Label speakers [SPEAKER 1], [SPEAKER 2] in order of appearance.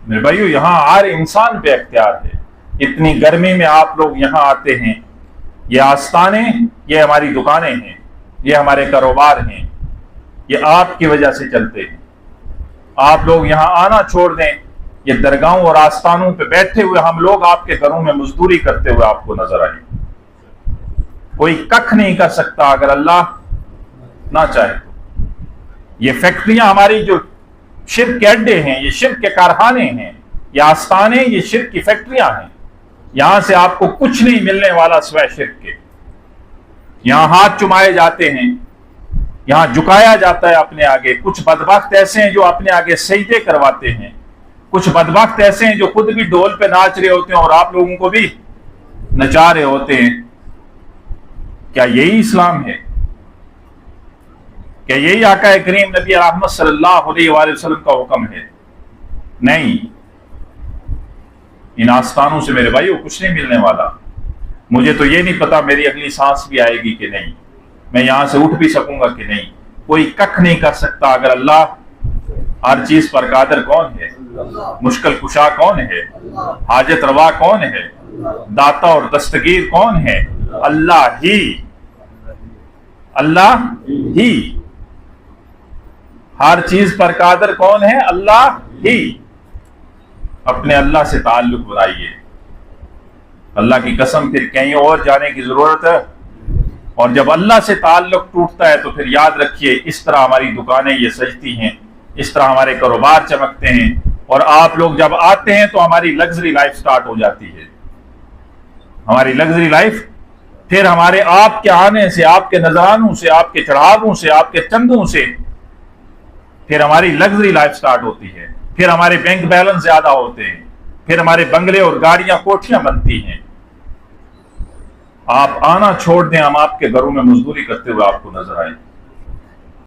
[SPEAKER 1] میرے بھائیو یہاں ہر انسان پہ اختیار ہے. اتنی گرمی میں آپ لوگ یہاں آتے ہیں. یہ آستانے، یہ ہماری دکانیں ہیں، یہ ہمارے کاروبار ہیں، یہ آپ کی وجہ سے چلتے ہیں. آپ لوگ یہاں آنا چھوڑ دیں، یہ درگاہوں اور آستانوں پہ بیٹھے ہوئے ہم لوگ آپ کے گھروں میں مزدوری کرتے ہوئے آپ کو نظر آئیں. کوئی ککھ نہیں کر سکتا اگر اللہ نہ چاہے. یہ فیکٹریاں ہماری جو شرک کے اڈے ہیں، یہ شرک کے کارخانے ہیں، یہ آستانے، یہ شرک کی فیکٹریاں ہیں. یہاں سے آپ کو کچھ نہیں ملنے والا سوائے شرک کے. یہاں ہاتھ چمائے جاتے ہیں، یہاں جھکایا جاتا ہے اپنے آگے. کچھ بدبخت ایسے ہیں جو اپنے آگے سجدے کرواتے ہیں، کچھ بدبخت ایسے ہیں جو خود بھی ڈھول پہ ناچ رہے ہوتے ہیں اور آپ لوگوں کو بھی نچا رہے ہوتے ہیں. کیا یہی اسلام ہے؟ کیا یہی آقا کریم نبی رحمت صلی اللہ علیہ وآلہ وسلم کا حکم ہے؟ نہیں. ان آستانوں سے میرے بھائیو کچھ نہیں ملنے والا. مجھے تو یہ نہیں پتا میری اگلی سانس بھی آئے گی کہ نہیں، میں یہاں سے اٹھ بھی سکوں گا کہ نہیں. کوئی ککھ نہیں کر سکتا اگر اللہ ہر چیز پر قادر کون ہے؟ مشکل کشا کون ہے؟ حاجت روا کون ہے؟ داتا اور دستگیر کون ہے؟ اللہ ہی. اللہ ہی. ہر چیز پر قادر کون ہے؟ اللہ ہی. اپنے اللہ سے تعلق بنائیے. اللہ کی قسم پھر کہیں اور جانے کی ضرورت ہے. اور جب اللہ سے تعلق ٹوٹتا ہے تو پھر یاد رکھیے اس طرح ہماری دکانیں یہ سجتی ہیں، اس طرح ہمارے کاروبار چمکتے ہیں، اور آپ لوگ جب آتے ہیں تو ہماری لگژری لائف سٹارٹ ہو جاتی ہے. ہماری لگژری لائف پھر ہمارے آپ کے آنے سے، آپ کے نذرانوں سے، آپ کے چڑھاووں سے، آپ کے چندوں سے پھر ہماری لگژری لائف سٹارٹ ہوتی ہے. پھر ہمارے بینک بیلنس زیادہ ہوتے ہیں، پھر ہمارے بنگلے اور گاڑیاں کوٹھیاں بنتی ہیں. آپ آنا چھوڑ دیں، ہم آپ کے گھروں میں مزدوری کرتے ہوئے آپ کو نظر آئیں.